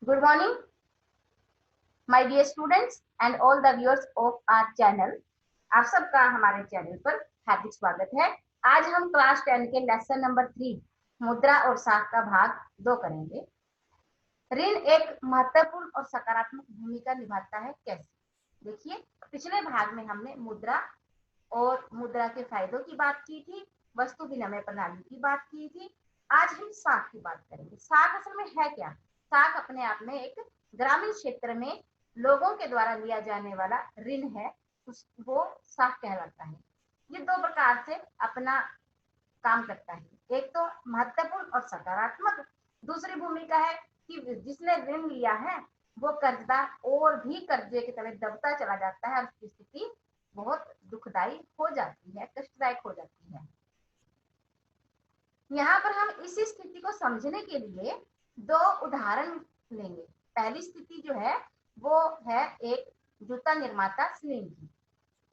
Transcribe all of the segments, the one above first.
Good morning, my dear students and all the viewers of our channel. आप सबका हमारे channel पर हार्दिक स्वागत है। आज हम क्लास 10 के लेसन नंबर 3 मुद्रा और साख का भाग 2 करेंगे। ऋण एक महत्वपूर्ण और सकारात्मक भूमिका निभाता है कैसे? देखिए, पिछले भाग में हमने मुद्रा और मुद्रा के फायदों की बात की थी, वस्तु विनिमय प्रणाली की बात की थी। आज हम साख की बात करेंगे। साख असल में है क्या? साख अपने आप में एक ग्रामीण क्षेत्र में लोगों के द्वारा लिया जाने वाला ऋण है, वो साख कहलाता है। ये दो प्रकार से अपना काम करता है। एक तो महत्वपूर्ण और सकारात्मक, दूसरी भूमिका है कि जिसने ऋण लिया है वो कर्जदार और भी कर्जे के तले दबता चला जाता है और उसकी स्थिति बहुत दुखदायी हो जाती है, कष्टदायक हो जाती है। यहाँ पर हम इसी स्थिति को समझने के लिए दो उदाहरण लेंगे। पहली स्थिति जो है वो है एक जूता निर्माता सलीम की।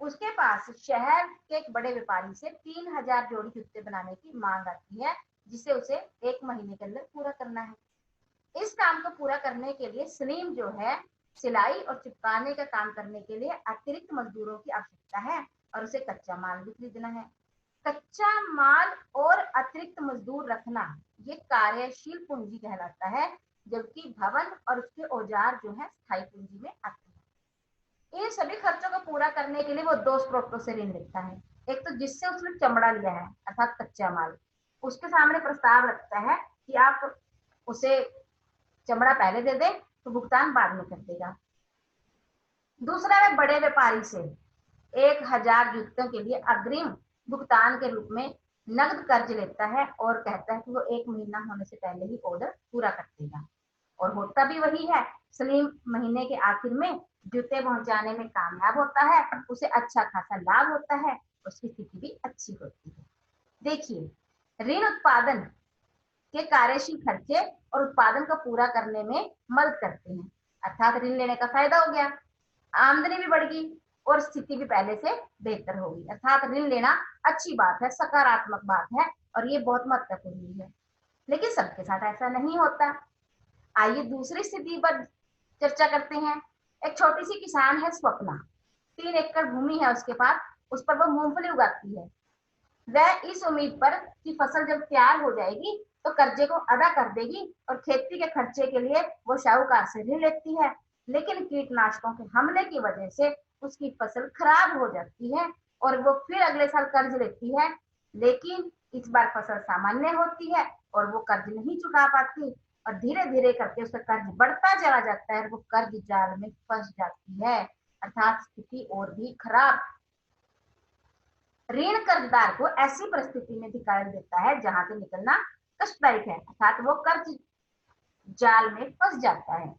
उसके पास शहर के एक बड़े व्यापारी से 3000 जोड़ी जूते बनाने की मांग आती है, जिसे उसे 1 महीने के अंदर पूरा करना है। इस काम को पूरा करने के लिए सलीम जो है सिलाई और चिपकाने का काम करने के लिए अतिरिक्त मजदूरों की आवश्यकता है और उसे कच्चा माल भी खरीदना है। कच्चा माल और अतिरिक्त मजदूर रखना ये कार्यशील पूंजी कहलाता है, जबकि भवन और उसके औजार जो है स्थायी पूंजी में आते हैं। इन सभी खर्चों को पूरा करने के लिए वो दो स्रोतों से ऋण लेता है। एक तो जिससे उसने चमड़ा लिया है अर्थात कच्चा माल, उसके सामने प्रस्ताव रखता है कि आप उसे चमड़ा पहले दे दे तो भुगतान बाद में कर देगा। दूसरा है बड़े व्यापारी से 1000 जूतों के लिए अग्रिम भुगतान के रूप में नकद कर्ज लेता है और कहता है कि वो 1 महीना होने से पहले ही ऑर्डर पूरा कर देगा। और होता भी वही है। सलीम महीने के आखिर में जूते पहुंचाने में कामयाब होता है, उसे अच्छा खासा लाभ होता है, उसकी स्थिति भी अच्छी होती है। देखिए, ऋण उत्पादन के कार्यशील खर्चे और उत्पादन को पूरा करने में मदद करते हैं। अर्थात ऋण लेने का फायदा हो गया, आमदनी भी बढ़ गई और स्थिति भी पहले से बेहतर होगी। अर्थात ऋण लेना अच्छी बात है, सकारात्मक बात है और ये बहुत महत्वपूर्ण है। लेकिन सबके साथ ऐसा नहीं होता। आइए दूसरी स्थिति पर चर्चा करते हैं। एक छोटी सी किसान है स्वप्ना, 3 एकड़ भूमि है उसके पास, उस पर वो मूंगफली उगाती है। वह इस उम्मीद पर कि फसल जब तैयार हो जाएगी तो कर्जे को अदा कर देगी और खेती के खर्चे के लिए वो शाहूकार से ऋण लेती है। लेकिन कीटनाशकों के हमले की वजह से उसकी फसल खराब हो जाती है और वो फिर अगले साल कर्ज लेती है। लेकिन इस बार फसल सामान्य होती है और वो कर्ज नहीं चुका पाती और धीरे धीरे करके उसका कर्ज बढ़ता चला जाता है और वो कर्ज जाल में फंस जाती है, अर्थात स्थिति और भी खराब। ऋण कर्जदार को ऐसी परिस्थिति में दिखाई देता है जहां से निकलना कष्टदायक है, अर्थात वो कर्ज जाल में फंस जाता है।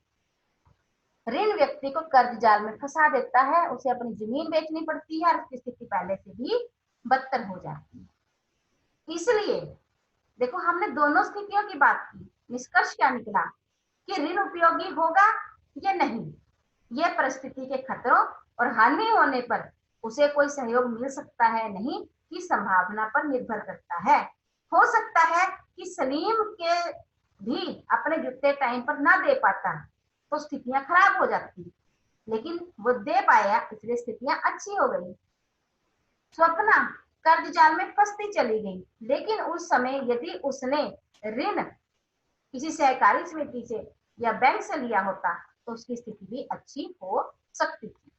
ऋण व्यक्ति को कर्ज जाल में फंसा देता है, उसे अपनी जमीन बेचनी पड़ती है और उसकी स्थिति पहले से भी बदतर हो जाती है। इसलिए देखो, हमने दोनों स्थितियों की बात की, निष्कर्ष क्या निकला कि ऋण उपयोगी होगा या नहीं, यह परिस्थिति के खतरों और हानि होने पर उसे कोई सहयोग मिल सकता है नहीं की संभावना पर निर्भर करता है। हो सकता है कि सलीम के भी अपने जूते टाइम पर ना दे पाता तो स्थितियां खराब हो जाती, लेकिन वो दे पाया इसलिए स्थितियां अच्छी हो गई। स्वप्ना कर्ज जाल में फंसती चली गई, लेकिन उस समय यदि उसने ऋण किसी सहकारी समिति से या बैंक से लिया होता तो उसकी स्थिति भी अच्छी हो सकती थी।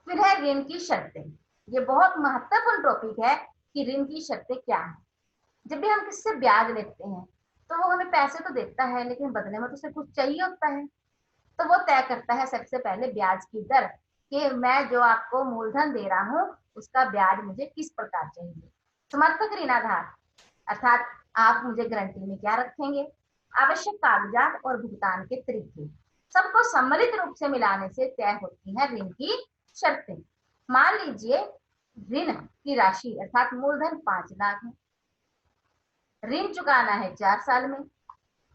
फिर है ऋण की शर्तें। ये बहुत महत्वपूर्ण टॉपिक है कि ऋण की शर्तें क्या है। जब भी हम किससे ब्याज लेते हैं तो वो हमें पैसे तो देता है, लेकिन बदले में तो उसे कुछ चाहिए होता है। तो वो तय करता है सबसे पहले ब्याज की दर, कि मैं जो आपको मूलधन दे रहा हूँ उसका ब्याज मुझे किस प्रकार चाहिए। समर्थक ऋणाधार, अर्थात आप मुझे गारंटी में क्या रखेंगे। आवश्यक कागजात और भुगतान के तरीके, सबको सम्मिलित रूप से मिलाने से तय होती है ऋण की शर्तें। मान लीजिए ऋण की राशि अर्थात मूलधन 5 लाख है, ऋण चुकाना है 4 साल में।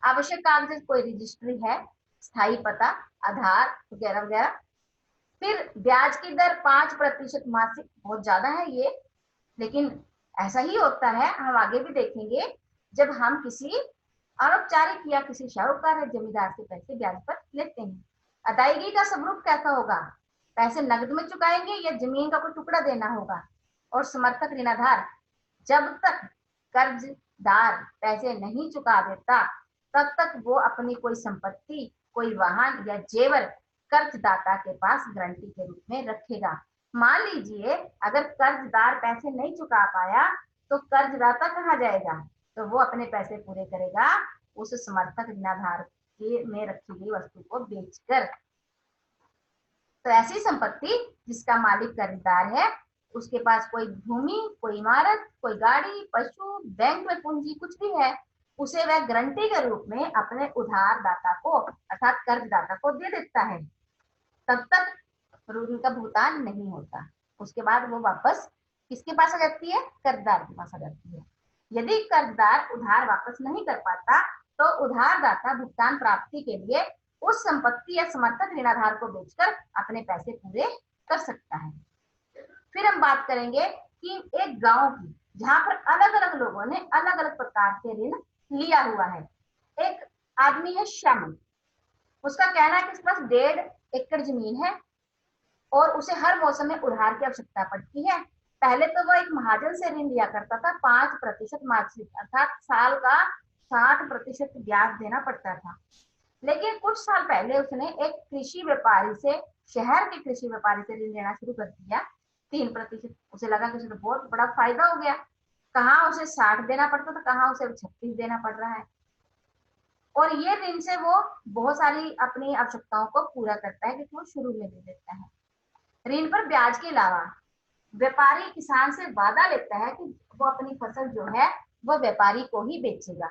आवश्यक कागजात कोई रजिस्ट्री है, स्थायी पता, आधार वगैरह वगैरह। फिर ब्याज की दर 5% मासिक, बहुत ज्यादा है ये, लेकिन ऐसा ही होता है, हम आगे भी देखेंगे। जब हम किसी अनौपचारिक या किसी शाहूकार या जमींदार से पैसे ब्याज पर लेते हैं। अदायगी का स्वरूप कैसा होगा? पैसे नकद में चुकाएंगे या जमीन का कोई टुकड़ा देना होगा? और समर्थक ऋणाधार, जब तक कर्जदार पैसे नहीं चुका देता तब तक वो अपनी कोई संपत्ति, कोई वाहन या जेवर कर्जदाता के पास गारंटी के रूप में रखेगा। मान लीजिए अगर कर्जदार पैसे नहीं चुका पाया तो कर्जदाता कहाँ जाएगा? तो वो अपने पैसे पूरे करेगा उस समर्थक ऋणाधार के में रखी गई वस्तु को बेचकर। तो ऐसी संपत्ति जिसका मालिक कर्जदार है, उसके पास कोई भूमि, कोई इमारत, कोई गाड़ी, पशु, बैंक में पूंजी कुछ भी है, उसे वह गारंटी के रूप में अपने उधारदाता को अर्थात कर्जदाता को दे देता है। तब तक ऋण का भुगतान नहीं होता। उसके बाद वो वापस किसके पास आ जाती है? कर्जदार के पास आ जाती है। यदि कर्जदार उधार वापस नहीं कर पाता तो उधारदाता भुगतान प्राप्ति के लिए उस संपत्ति या समर्थक ऋणाधार को बेचकर अपने पैसे पूरे कर सकता है। फिर हम बात करेंगे कि एक गांव की जहां पर अलग अलग लोगों ने अलग अलग प्रकार के ऋण लिया हुआ है। एक आदमी है श्यामल, उसका कहना है कि उसके पास 1.5 एकड़ जमीन है और उसे हर मौसम में उधार की आवश्यकता पड़ती है। पहले तो वो एक महाजन से ऋण लिया करता था 5% मासिक, अर्थात साल का 60% ब्याज देना पड़ता था। लेकिन कुछ साल पहले उसने एक कृषि व्यापारी से, शहर के कृषि व्यापारी से ऋण लेना शुरू कर दिया 3%। उसे लगा कि उसे तो बहुत बड़ा फायदा हो गया। कहाँ उसे 60 देना पड़ता था, कहाँ उसे 36 देना पड़ रहा है। और ये ऋण से वो बहुत सारी अपनी आवश्यकताओं को पूरा करता है क्योंकि वो शुरू में दे देता है। ऋण पर ब्याज के अलावा व्यापारी किसान से वादा लेता है कि वो अपनी फसल जो है वो व्यापारी को ही बेचेगा।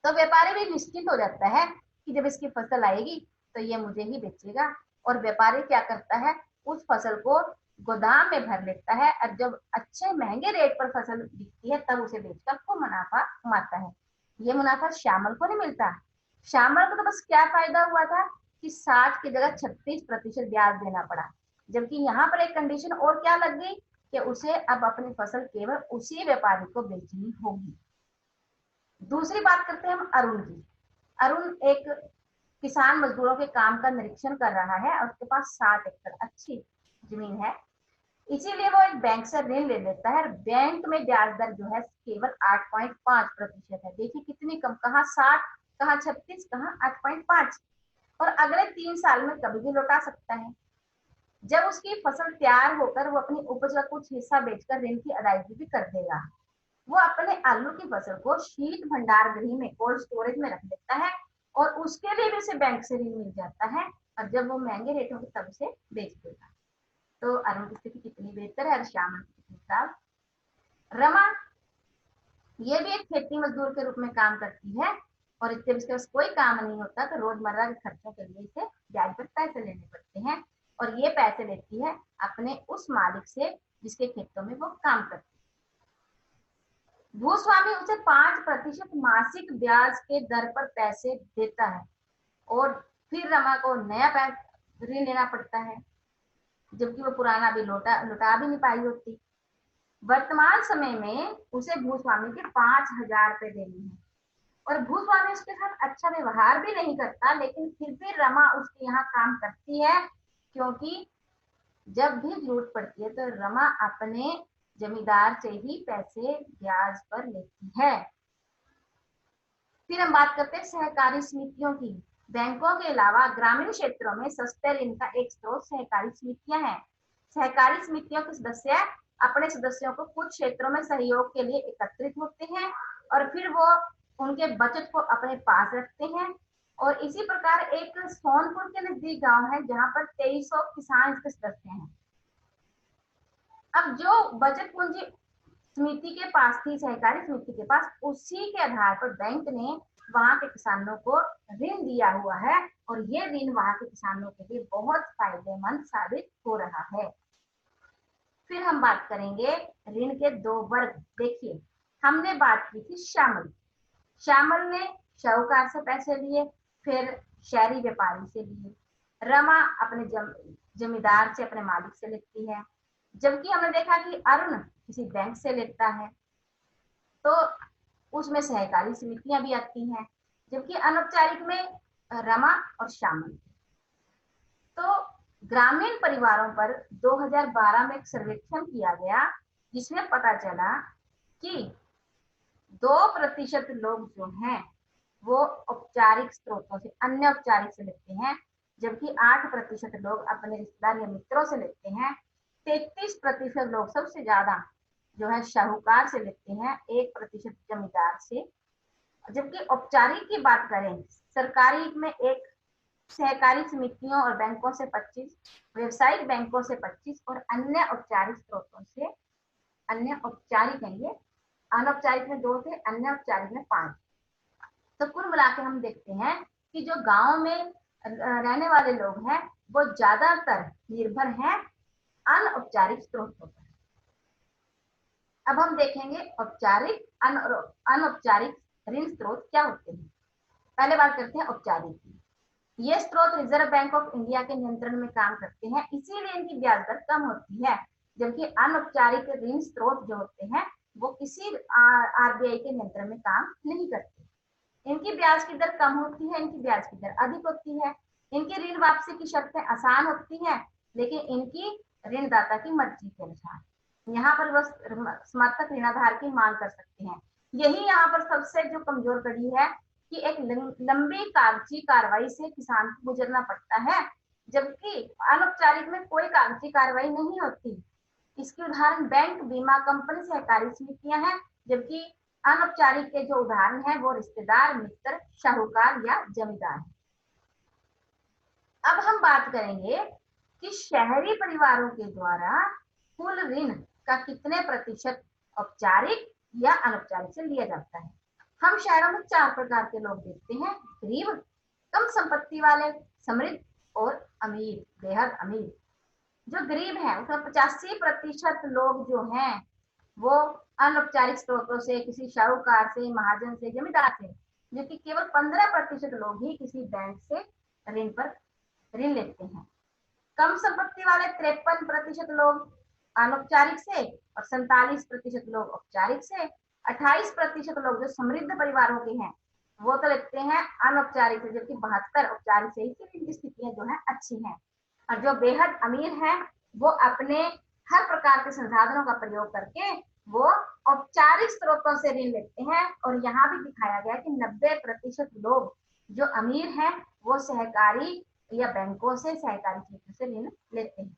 तो व्यापारी भी निश्चिंत हो जाता है कि जब इसकी फसल आएगी तो ये मुझे ही बेचेगा। और व्यापारी क्या करता है, उस फसल को गोदाम में भर लेता है और जब अच्छे महंगे रेट पर फसल बिकती है तब उसे बेचकर खूब मुनाफा कमाता है। ये मुनाफा श्यामल को नहीं मिलता। श्यामल को तो बस क्या फायदा हुआ था कि 60 की जगह 36% ब्याज देना पड़ा। जबकि यहाँ पर एक कंडीशन और क्या लग गई कि उसे अब अपनी फसल केवल उसी व्यापारी को बेचनी होगी। दूसरी बात करते हैं हम अरुण की। अरुण एक किसान मजदूरों के काम का निरीक्षण कर रहा है और उसके पास 60 एकड़ अच्छी जमीन है, इसीलिए वो एक बैंक से ऋण ले लेता है। बैंक में ब्याज दर जो है केवल 8.5% है। देखिए कितनी कम, कहाँ 60, कहाँ 36, कहाँ 8.5। और अगले 3 साल में कभी भी लौटा सकता है। जब उसकी फसल तैयार होकर वो अपनी उपज का कुछ हिस्सा बेचकर ऋण की अदायगी भी कर देगा। वो अपने आलू की फसल को शीत भंडार गृह में, कोल्ड स्टोरेज में रख देता है और उसके लिए भी उसे बैंक से ऋण मिल जाता है और जब वो महंगे रेट होंगे तब उसे बेच देगा। तो अरुण की स्थिति कितनी बेहतर है और श्यामल की कितनी खराब। रमा ये भी एक खेती मजदूर के रूप में काम करती है और जब इसके पास कोई काम नहीं होता तो रोजमर्रा के खर्चों के लिए इसे ब्याज पर पैसे लेने पड़ते हैं और ये पैसे लेती है अपने उस मालिक से जिसके खेतों में वो काम करती है। भूस्वामी उसे 5% मासिक ब्याज के दर पर पैसे देता है और फिर रमा को नया ऋण लेना पड़ता है जबकि वो पुराना भी लौटा भी नहीं पाई होती। वर्तमान समय में उसे भूस्वामी के 5,000 रुपए देने हैं और भूस्वामी उसके साथ अच्छा व्यवहार भी नहीं करता, लेकिन फिर भी रमा उसके यहाँ काम करती है क्योंकि जब भी जरूरत पड़ती है तो रमा अपने जमींदार से ही पैसे ब्याज पर लेती है। फिर हम बात करते हैं सहकारी समितियों की। बैंकों के अलावा ग्रामीण क्षेत्रों में सस्ते ऋण का एक स्रोत सहकारी समितियां हैं। सहकारी समितियों के सदस्य अपने सदस्यों को कुछ क्षेत्रों में सहयोग के लिए एकत्रित होते हैं और फिर वो उनके बचत को अपने पास रखते हैं। और इसी प्रकार एक सोनपुर के नजदीक गांव है जहां पर 2300 किसान इसके सदस्य हैं। अब जो बचत पूंजी समिति के पास थी, सहकारी समिति के पास, उसी के आधार पर बैंक ने वहां के किसानों को ऋण दिया हुआ है और ये ऋण वहां के किसानों के लिए बहुत फायदेमंद साबित हो रहा है। फिर हम बात करेंगे ऋण के 2 वर्ग। देखिए हमने बात की थी श्यामल ने शाहूकार से पैसे लिए, फिर शहरी व्यापारी से लिए। रमा अपने जमींदार से, अपने मालिक से लेती है, जबकि हमने देखा कि अरुण किसी बैंक से लेता है। तो उसमें सहकारी समितियां भी आती हैं, जबकि अनौपचारिक में रमा और शामिल। तो ग्रामीण परिवारों पर 2012 में एक सर्वेक्षण किया गया, जिसमें पता चला कि 2% लोग जो हैं वो औपचारिक स्रोतों से, अन्य औपचारिक से लेते हैं, जबकि 8% लोग अपने रिश्तेदार या मित्रों से लेते हैं। 33% लोग, सबसे ज्यादा जो है, शाहूकार से लेते हैं, 1% जमींदार से। जबकि औपचारिक की बात करें, सरकारी में एक, सहकारी समितियों और बैंकों से 25, व्यवसायिक बैंकों से 25 और अन्य औपचारिक स्रोतों से, अन्य औपचारिक है ये, अनौपचारिक में 2 थे, अन्य औपचारिक में 5। तो कुल मिलाकर हम देखते हैं कि जो गांव में रहने वाले लोग हैं वो ज्यादातर निर्भर हैं अनौपचारिक स्रोतों पर। अब हम देखेंगे औपचारिक अनौपचारिक ऋण स्रोत क्या होते हैं। पहले बात करते हैं औपचारिक की। ये स्रोत रिजर्व बैंक ऑफ इंडिया के नियंत्रण में काम करते हैं, इसीलिए इनकी ब्याज दर कम होती है। जबकि अनौपचारिक ऋण स्रोत जो होते हैं वो किसी आरबीआई के नियंत्रण में काम नहीं करते। इनकी ब्याज की दर कम होती है, इनकी ब्याज की दर अधिक होती है। इनकी ऋण वापसी की शर्तें आसान होती हैं, लेकिन इनकी ऋणदाता की मर्जी के अनुसार। यहाँ पर बस समर्थक ऋणाधार की मांग कर सकते हैं। यही यहाँ पर सबसे जो कमजोर कड़ी है कि एक लंबी कागजी कार्रवाई से किसान को गुजरना पड़ता है, जबकि अनौपचारिक में कोई कागजी कार्रवाई नहीं होती। इसकी उदाहरण बैंक, बीमा कंपनी, सहकारी समितियां हैं, जबकि अनौपचारिक के जो उदाहरण है वो रिश्तेदार, मित्र, शाहूकार या जमींदार है। अब हम बात करेंगे कि शहरी परिवारों के द्वारा कुल ऋण का कितने प्रतिशत औपचारिक या अनौपचारिक से लिया जाता है। हम शहरों में 4 प्रकार के लोग देखते हैं: गरीब, कम संपत्ति वाले, समृद्ध और अमीर, बेहद अमीर। जो गरीब है उसमें 85% लोग जो हैं वो अनौपचारिक स्रोतों से, किसी शाहूकार से, महाजन से, जमींदार से, जबकि केवल 15% लोग ही किसी बैंक से ऋण लेते हैं। कम संपत्ति वाले 53% लोग अनौपचारिक से और 47% लोग औपचारिक से। 28% लोग जो समृद्ध परिवारों के हैं वो तो लेते हैं अनौपचारिक से, जबकि 72 औपचारिक से ही इनकी स्थितियां जो है अच्छी हैं। और जो बेहद अमीर हैं वो अपने हर प्रकार के संसाधनों का प्रयोग करके वो औपचारिक स्रोतों से ऋण लेते हैं। और यहाँ भी दिखाया गया कि 90% लोग जो अमीर हैं वो सहकारी या बैंकों से, सहकारी क्षेत्र से ऋण लेते हैं।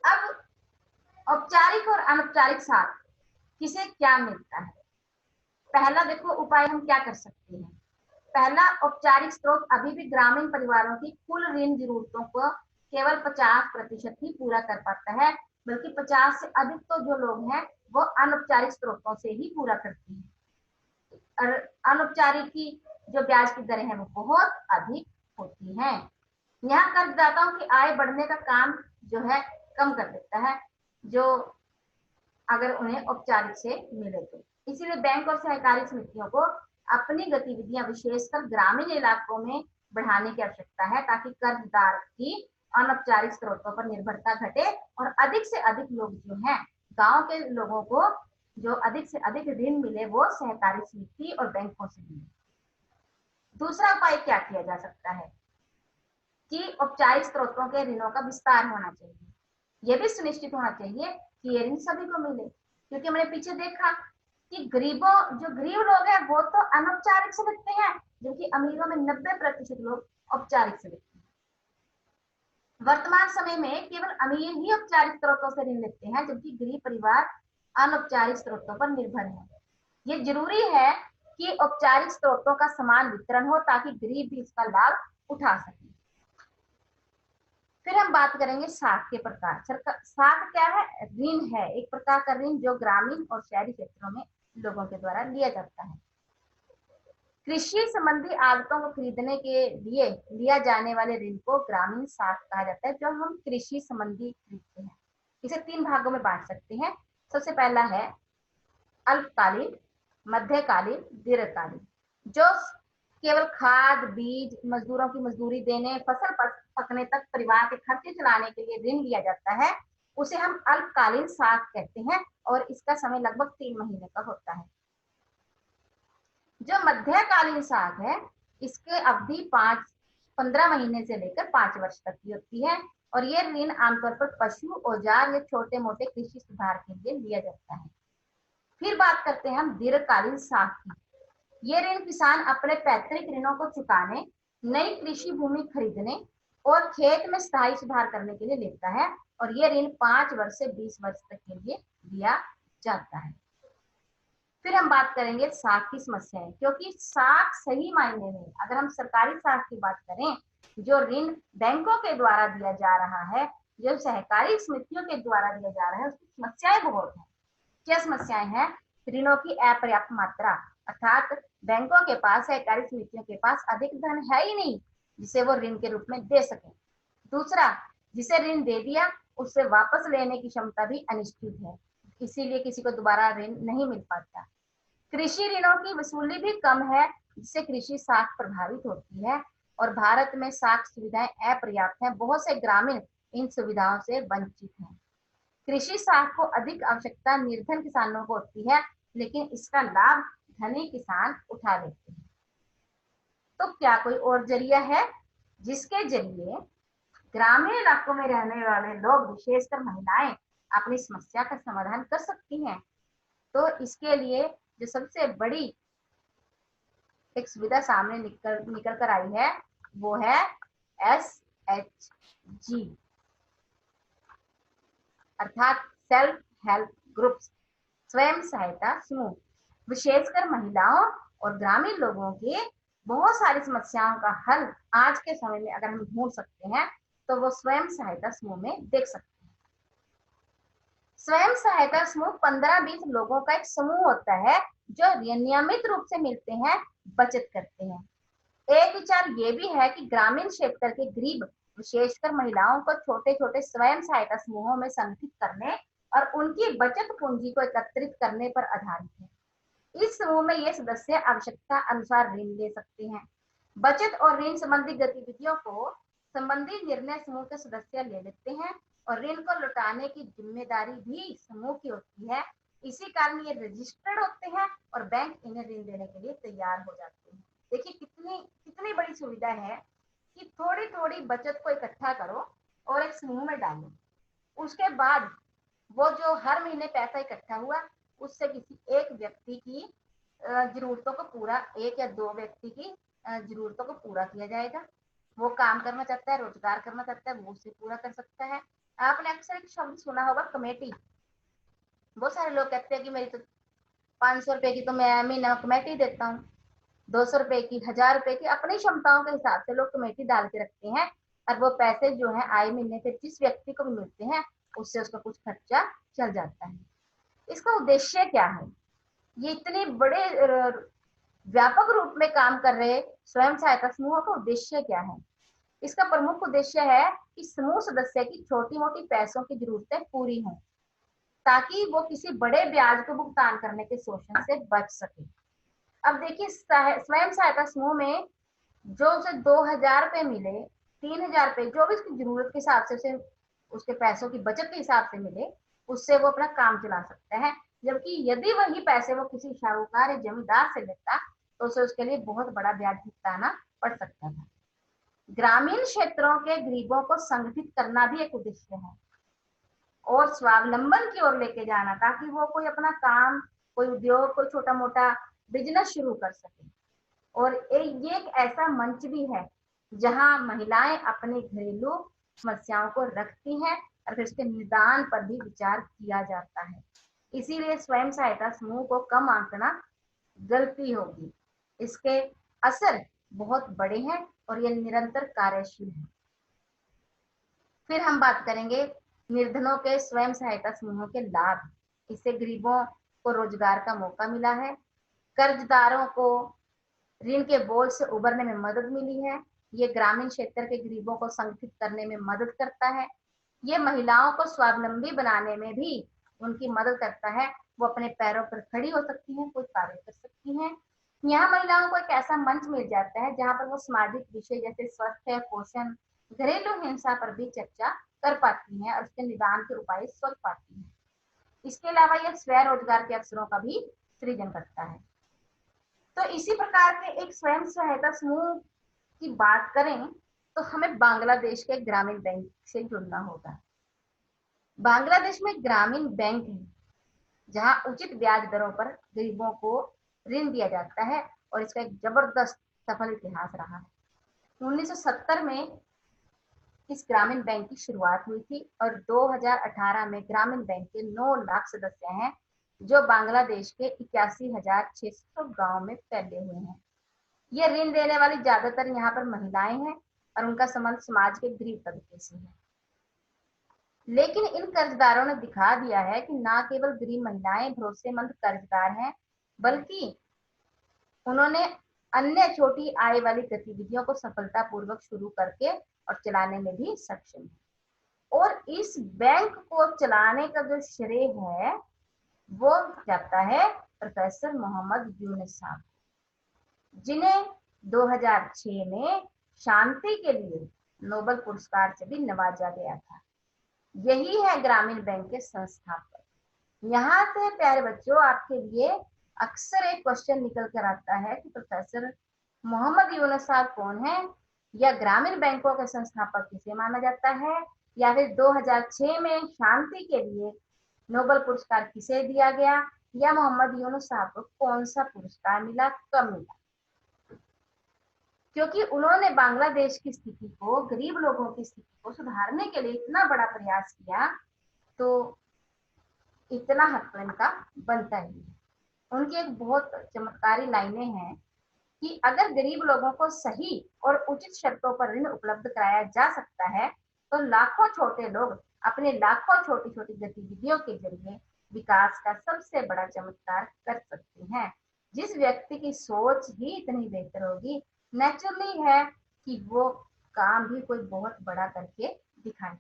अब औपचारिक और अनौपचारिक साथ किसे क्या मिलता है। पहला देखो उपाय हम क्या कर सकते हैं। पहला, औपचारिक स्रोत अभी भी ग्रामीण परिवारों की कुल ऋण जरूरतों को केवल 50% ही पूरा कर पाता है, बल्कि 50 से अधिक तो जो लोग हैं वो अनौपचारिक स्रोतों से ही पूरा करते हैं। और अनौपचारिक की जो ब्याज की दरें हैं वो बहुत अधिक होती हैं। यहाँ कर्जदाताओं की आय बढ़ने का काम जो है कम कर देता है, जो अगर उन्हें औपचारिक से मिले तो। इसीलिए बैंक और सहकारी समितियों को अपनी गतिविधियां विशेषकर ग्रामीण इलाकों में बढ़ाने की आवश्यकता है, ताकि कर्जदार की अनौपचारिक स्रोतों पर निर्भरता घटे और अधिक से अधिक लोग जो हैं, गांव के लोगों को जो अधिक से अधिक ऋण मिले वो सहकारी समिति और बैंकों से मिले। दूसरा उपाय क्या किया जा सकता है कि औपचारिक स्रोतों के ऋणों का विस्तार होना चाहिए। यह भी सुनिश्चित होना चाहिए कि ये ऋण सभी को मिले, क्योंकि हमने पीछे देखा कि जो गरीब लोग हैं वो तो अनौपचारिक से लेते हैं, जबकि अमीरों में 90% लोग औपचारिक से लेते हैं। वर्तमान समय में केवल अमीर ही औपचारिक स्रोतों से ऋण लेते हैं, जबकि गरीब परिवार अनौपचारिक स्रोतों पर निर्भर है। ये जरूरी है कि औपचारिक स्रोतों का समान वितरण हो, ताकि गरीब भी इसका लाभ उठा सके। फिर हम बात करेंगे साख के प्रकार। साख क्या है? ऋण है, एक प्रकार का ऋण जो ग्रामीण और शहरी क्षेत्रों में लोगों के द्वारा लिया जाता है। कृषि संबंधी आगतों को खरीदने के लिए लिया जाने वाले ऋण को ग्रामीण साख कहा जाता है, जो हम कृषि संबंधी खरीदते हैं। इसे 3 भागों में बांट सकते हैं। सबसे पहला है अल्पकालीन, मध्यकालीन, दीर्घकालीन। जो केवल खाद, बीज, मजदूरों की मजदूरी देने, फसल पकने तक परिवार के खर्चे चलाने के लिए ऋण लिया जाता है, उसे हम अल्पकालीन साख कहते हैं और इसका समय लगभग 3 महीने का होता है। जो मध्यकालीन साख है इसके अवधि 15 महीने से लेकर 5 वर्ष तक की होती है और ये ऋण आमतौर पर पशु, औजार या छोटे मोटे कृषि सुधार के लिए लिया जाता है। फिर बात करते हैं हम दीर्घकालीन साख की। ये ऋण किसान अपने पैतृक ऋणों को चुकाने, नई कृषि भूमि खरीदने और खेत में स्थायी सुधार करने के लिए लेता है और ये ऋण 5 वर्ष से 20 वर्ष तक के लिए दिया जाता है। फिर हम बात करेंगे साख की समस्याएं, क्योंकि साख सही मायने में अगर हम सरकारी साख की बात करें, जो ऋण बैंकों के द्वारा दिया जा रहा है, जो सहकारी समितियों के द्वारा दिया जा रहा है, उसकी समस्याएं बहुत है। क्या समस्याएं हैं? ऋणों की अपर्याप्त मात्रा, अर्थात बैंकों के पास, सहकारी समितियों के पास अधिक धन है ही नहीं जिसे वो ऋण के रूप में दे सके। दूसरा, जिसे ऋण दे दिया उससे वापस लेने की क्षमता भी अनिश्चित है, इसीलिए किसी को दोबारा ऋण नहीं मिल पाता। कृषि ऋणों की वसूली भी कम है, जिससे कृषि साख प्रभावित होती है और भारत में साख सुविधाएं अपर्याप्त हैं। बहुत से ग्रामीण इन सुविधाओं से वंचित हैं। कृषि साख को अधिक आवश्यकता निर्धन किसानों को होती है, लेकिन इसका लाभ धनी किसान उठा लेते हैं। तो क्या कोई और जरिया है जिसके जरिए ग्रामीण इलाकों में रहने वाले लोग, विशेषकर महिलाएं, अपनी समस्या का समाधान कर सकती हैं? तो इसके लिए जो सबसे बड़ी एक सुविधा सामने निकल कर आई है वो है SHG, अर्थात सेल्फ हेल्प ग्रुप्स, स्वयं सहायता समूह। विशेषकर महिलाओं और ग्रामीण लोगों के बहुत सारी समस्याओं का हल आज के समय में अगर हम ढूंढ सकते हैं तो वो स्वयं सहायता समूह में देख सकते हैं। स्वयं सहायता समूह 15-20 लोगों का एक समूह होता है जो नियमित रूप से मिलते हैं, बचत करते हैं। एक विचार ये भी है कि ग्रामीण क्षेत्र के गरीब, विशेषकर महिलाओं को छोटे छोटे स्वयं सहायता समूहों में संगठित करने और उनकी बचत पूंजी को एकत्रित करने पर आधारित है। इस समूह में ये सदस्य आवश्यकता अनुसार ऋण ले सकते हैं। बचत और ऋण संबंधी गतिविधियों को संबंधी निर्णय समूह के सदस्य ले लेते हैं और ऋण को लौटाने की जिम्मेदारी भी समूह की होती है। इसी कारण ये रजिस्टर्ड होते हैं और बैंक इन्हें ऋण देने के लिए तैयार हो जाते हैं। देखिए कितनी कितनी बड़ी सुविधा है कि थोड़ी थोड़ी बचत को इकट्ठा करो और एक समूह में डालो। उसके बाद वो जो हर महीने पैसा इकट्ठा हुआ उससे किसी एक व्यक्ति की जरूरतों को पूरा, 1 या 2 व्यक्ति की जरूरतों को पूरा किया जाएगा। वो काम करना चाहता है, रोजगार करना चाहता है, वो उसे पूरा कर सकता है। आपने अक्सर एक शब्द सुना होगा, कमेटी। बहुत सारे लोग कहते हैं कि मेरी तो 500 रुपए की तो मैं महीना कमेटी देता हूँ, 200 रुपए की, 1000 रुपए की, अपनी क्षमताओं के हिसाब से लोग कमेटी डाल के रखते हैं और वो पैसे जो है आए महीने फिर जिस व्यक्ति को भी मिलते हैं उससे उसका कुछ खर्चा चल जाता है। इसका उद्देश्य क्या है? ये इतने बड़े व्यापक रूप में काम कर रहे स्वयं सहायता समूहों का उद्देश्य क्या है? इसका प्रमुख उद्देश्य है कि समूह सदस्य की छोटी मोटी पैसों की जरूरतें पूरी हों ताकि वो किसी बड़े ब्याज को भुगतान करने के शोषण से बच सके। अब देखिए स्वयं सहायता समूह में जो उसे 2000 रुपए मिले, 3000 रुपए, जो भी उसकी जरूरत के हिसाब से उसे उसके पैसों की बचत के हिसाब से मिले, उससे वो अपना काम चला सकता है। जबकि यदि वही पैसे वो किसी शाहूकार या जमींदार से लेता तो उसे उसके लिए बहुत बड़ा ब्याज भुगताना पड़ सकता था। ग्रामीण क्षेत्रों के गरीबों को संगठित करना भी एक उद्देश्य है और स्वावलंबन की ओर लेके जाना, ताकि वो कोई अपना काम, कोई उद्योग, कोई छोटा मोटा बिजनेस शुरू कर सके। और ये एक ऐसा मंच भी है जहां महिलाएं अपनी घरेलू समस्याओं को रखती हैं और फिर उसके निदान पर भी विचार किया जाता है। इसीलिए स्वयं सहायता समूह को कम आंकना गलती होगी। इसके असर बहुत बड़े हैं और ये निरंतर कार्यशील है। फिर हम बात करेंगे निर्धनों के स्वयं सहायता समूहों के लाभ। इससे गरीबों को रोजगार का मौका मिला है, कर्जदारों को ऋण के बोझ से उबरने में मदद मिली है, ये ग्रामीण क्षेत्र के गरीबों को संगठित करने में मदद करता है, ये महिलाओं को स्वावलंबी बनाने में भी उनकी मदद करता है, वो अपने पैरों पर खड़ी हो सकती हैं, कोई कार्य कर सकती हैं। यहाँ महिलाओं को एक ऐसा मंच मिल जाता है जहाँ पर वो सामाजिक विषय जैसे स्वास्थ्य, पोषण, घरेलू हिंसा पर भी चर्चा कर पाती हैं और उसके निदान के उपाय सोच पाती हैं। इसके अलावा यह स्वरोजगार के अवसरों का भी सृजन करता है। तो इसी प्रकार के एक स्वयं सहायता समूह की बात करें तो हमें बांग्लादेश के ग्रामीण बैंक से जुड़ना होगा। बांग्लादेश में ग्रामीण बैंक है जहां उचित ब्याज दरों पर गरीबों को ऋण दिया जाता है और इसका एक जबरदस्त सफल इतिहास रहा है। 1970 में इस ग्रामीण बैंक की शुरुआत हुई थी और 2018 में ग्रामीण बैंक के 9 लाख सदस्य हैं जो बांग्लादेश के 81,600 गांव में फैले हुए हैं। ये ऋण देने वाली ज्यादातर यहाँ पर महिलाएं हैं और उनका संबंध समाज के गरीब तबके से है। लेकिन इन कर्जदारों ने दिखा दिया है कि न केवल गरीब महिलाएं भरोसेमंद कर्जदार हैं, बल्कि उन्होंने अन्य छोटी आय वाली गतिविधियों को सफलतापूर्वक शुरू करके और चलाने में भी सक्षम है। और इस बैंक को चलाने का जो श्रेय है वो जाता है प्रोफेसर मोहम्मद यूनुस साहब, जिन्हें 2006 में शांति के लिए नोबेल पुरस्कार से भी नवाजा गया था। यही है ग्रामीण बैंक के संस्थापक। यहाँ से प्यारे बच्चों आपके लिए अक्सर एक क्वेश्चन निकल कर आता है कि प्रोफेसर मोहम्मद यूनुस साहब कौन है, या ग्रामीण बैंकों के संस्थापक किसे माना जाता है, या फिर 2006 में शांति के लिए नोबेल पुरस्कार किसे दिया गया, या मोहम्मद यूनुस साहब को कौन सा पुरस्कार मिला, कब मिला। क्योंकि उन्होंने बांग्लादेश की स्थिति को, गरीब लोगों की स्थिति को सुधारने के लिए इतना बड़ा प्रयास किया, तो इतना हक तो इनका बनता ही है। उनकी एक बहुत चमत्कारी लाइनें हैं कि अगर गरीब लोगों को सही और उचित शर्तों पर ऋण उपलब्ध कराया जा सकता है तो लाखों छोटे लोग अपने लाखों छोटी छोटी गतिविधियों के जरिए विकास का सबसे बड़ा चमत्कार कर सकते हैं। जिस व्यक्ति की सोच ही इतनी बेहतर होगी, नेचुरली है कि वो काम भी कोई बहुत बड़ा करके दिखाए।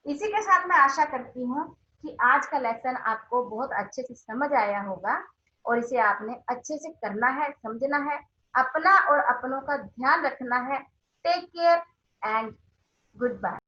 इसी के साथ मैं आशा करती हूँ कि आज का लेसन आपको बहुत अच्छे से समझ आया होगा और इसे आपने अच्छे से करना है, समझना है, अपना और अपनों का ध्यान रखना है। Take care and good bye.